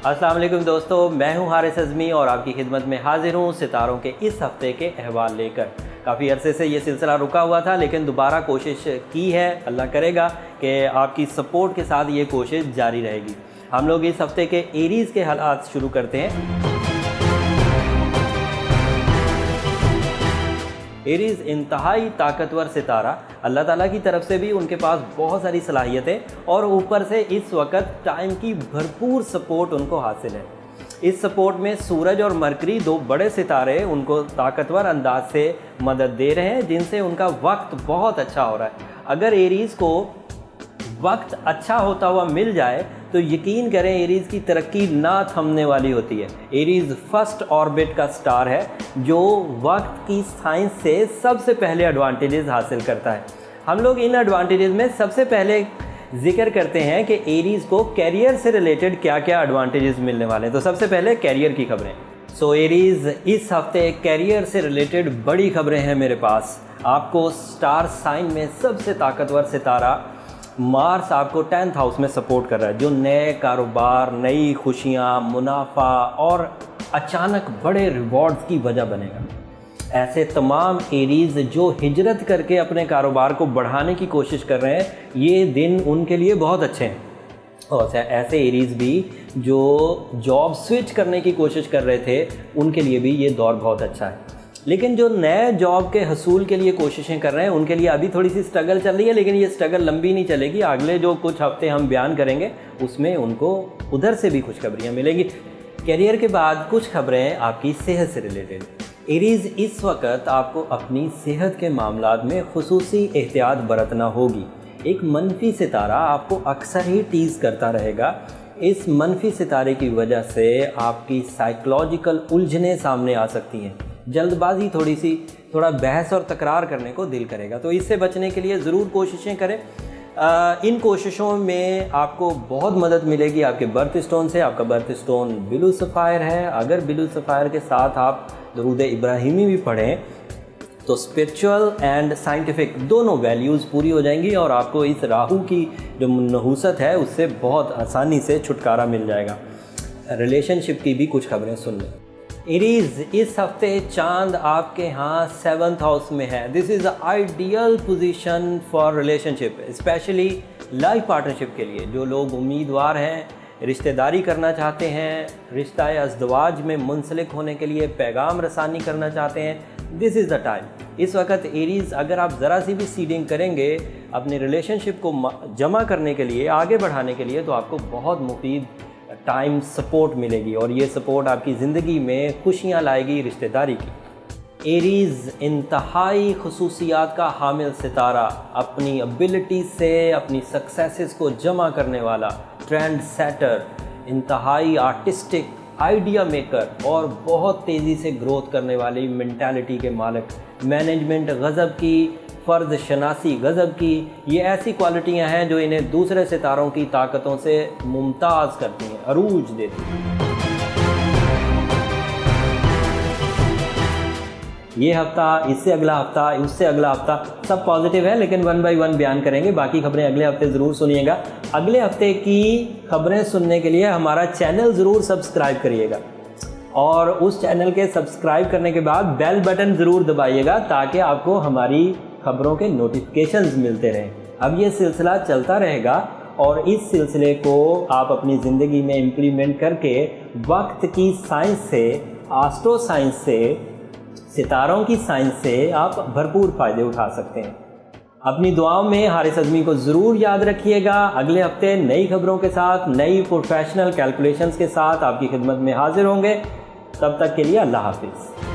अस्सलाम वालेकुम दोस्तों, मैं हूं हारिस अज़मी और आपकी खिदमत में हाजिर हूं सितारों के इस हफ़्ते के अहवाल लेकर। काफ़ी अरसे से ये सिलसिला रुका हुआ था, लेकिन दोबारा कोशिश की है। अल्लाह करेगा कि आपकी सपोर्ट के साथ ये कोशिश जारी रहेगी। हम लोग इस हफ़्ते के एरीज़ के हालात शुरू करते हैं। एरीज़ इंतहाई ताकतवर सितारा, अल्लाह ताला की तरफ से भी उनके पास बहुत सारी सलाहियतें और ऊपर से इस वक्त टाइम की भरपूर सपोर्ट उनको हासिल है। इस सपोर्ट में सूरज और मरकरी, दो बड़े सितारे, उनको ताकतवर अंदाज से मदद दे रहे हैं, जिनसे उनका वक्त बहुत अच्छा हो रहा है। अगर एरीज़ को वक्त अच्छा होता हुआ मिल जाए तो यकीन करें एरीज़ की तरक्की ना थमने वाली होती है। एरीज़ फर्स्ट ऑर्बिट का स्टार है जो वक्त की साइंस से सबसे पहले एडवांटेजेस हासिल करता है। हम लोग इन एडवांटेजेस में सबसे पहले जिक्र करते हैं कि एरीज़ को कैरियर से रिलेटेड क्या क्या एडवांटेजेस मिलने वाले हैं। तो सबसे पहले कैरियर की खबरें। सो एरीज़, इस हफ्ते कैरियर से रिलेटेड बड़ी खबरें हैं मेरे पास। आपको स्टार साइन में सबसे ताकतवर सितारा मार्स आपको 10th हाउस में सपोर्ट कर रहा है, जो नए कारोबार, नई खुशियाँ, मुनाफा और अचानक बड़े रिवॉर्ड्स की वजह बनेगा। ऐसे तमाम एरीज़ जो हिजरत करके अपने कारोबार को बढ़ाने की कोशिश कर रहे हैं, ये दिन उनके लिए बहुत अच्छे हैं। और ऐसे एरीज़ भी जो जॉब स्विच करने की कोशिश कर रहे थे, उनके लिए भी ये दौर बहुत अच्छा है। लेकिन जो नए जॉब के हसूल के लिए कोशिशें कर रहे हैं, उनके लिए अभी थोड़ी सी स्ट्रगल चल रही है, लेकिन ये स्ट्रगल लंबी नहीं चलेगी। अगले जो कुछ हफ्ते हम बयान करेंगे उसमें उनको उधर से भी खुशखबरियाँ मिलेंगी। कैरियर के बाद कुछ खबरें आपकी सेहत से रिलेटेड। एरीज़, इस वक्त आपको अपनी सेहत के मामलात में खुसूसी एहतियात बरतना होगी। एक मनफी सितारा आपको अक्सर ही टीज़ करता रहेगा। इस मनफी सितारे की वजह से आपकी साइकोलॉजिकल उलझनें सामने आ सकती हैं। जल्दबाजी, थोड़ा बहस और तकरार करने को दिल करेगा। तो इससे बचने के लिए ज़रूर कोशिशें करें। इन कोशिशों में आपको बहुत मदद मिलेगी आपके बर्थ स्टोन से। आपका बर्थ स्टोन ब्लू सफ़ायर है। अगर ब्लू सफ़ायर के साथ आप दरूद इब्राहिमी भी पढ़ें तो स्पिरिचुअल एंड साइंटिफिक दोनों वैल्यूज़ पूरी हो जाएंगी और आपको इस राहु की जो नहूसत है उससे बहुत आसानी से छुटकारा मिल जाएगा। रिलेशनशिप की भी कुछ खबरें सुन लें। एरीज़, इस हफ्ते चांद आपके यहाँ 7th हाउस में है। This is the ideal position for relationship, specially life partnership के लिए। जो लोग उम्मीदवार हैं, रिश्तेदारी करना चाहते हैं, रिश्ता अज़दवाज में मुंसलिक होने के लिए पैगाम रसानी करना चाहते हैं, दिस इज़ द टाइम। इस वक्त एरीज़, अगर आप ज़रा सी भी सीडिंग करेंगे अपने रिलेशनशिप को जमा करने के लिए, आगे बढ़ाने के लिए, तो आपको बहुत मुफीद टाइम सपोर्ट मिलेगी और ये सपोर्ट आपकी ज़िंदगी में खुशियाँ लाएगी रिश्तेदारी की। एरीज़ इंतहाई खुसूसियात का हामिल सितारा, अपनी एबिलिटी से अपनी सक्सेसेस को जमा करने वाला, ट्रेंड सेटर, इंतहाई आर्टिस्टिक, आइडिया मेकर और बहुत तेज़ी से ग्रोथ करने वाली मेंटालिटी के मालिक। मैनेजमेंट गज़ब की, फ़र्द शनासी गज़ब की, ये ऐसी क्वालिटियाँ हैं जो इन्हें दूसरे सितारों की ताकतों से मुमताज़ करती हैं, अरूज देती हैं। ये हफ्ता, इससे अगला हफ्ता, उससे अगला हफ्ता सब पॉजिटिव है, लेकिन 1 बाय 1 बयान करेंगे। बाकी खबरें अगले हफ्ते ज़रूर सुनिएगा। अगले हफ्ते की खबरें सुनने के लिए हमारा चैनल ज़रूर सब्सक्राइब करिएगा और उस चैनल के सब्सक्राइब करने के बाद बेल बटन ज़रूर दबाइएगा ताकि आपको हमारी खबरों के नोटिफिकेशंस मिलते रहें। अब ये सिलसिला चलता रहेगा और इस सिलसिले को आप अपनी ज़िंदगी में इम्प्लीमेंट करके वक्त की साइंस से, एस्ट्रो साइंस से, सितारों की साइंस से आप भरपूर फ़ायदे उठा सकते हैं। अपनी दुआओं में हारिस अज़मी को ज़रूर याद रखिएगा। अगले हफ्ते नई खबरों के साथ, नई प्रोफेशनल कैलकुलेशंस के साथ आपकी खिदमत में हाजिर होंगे। तब तक के लिए अल्लाह हाफिज़।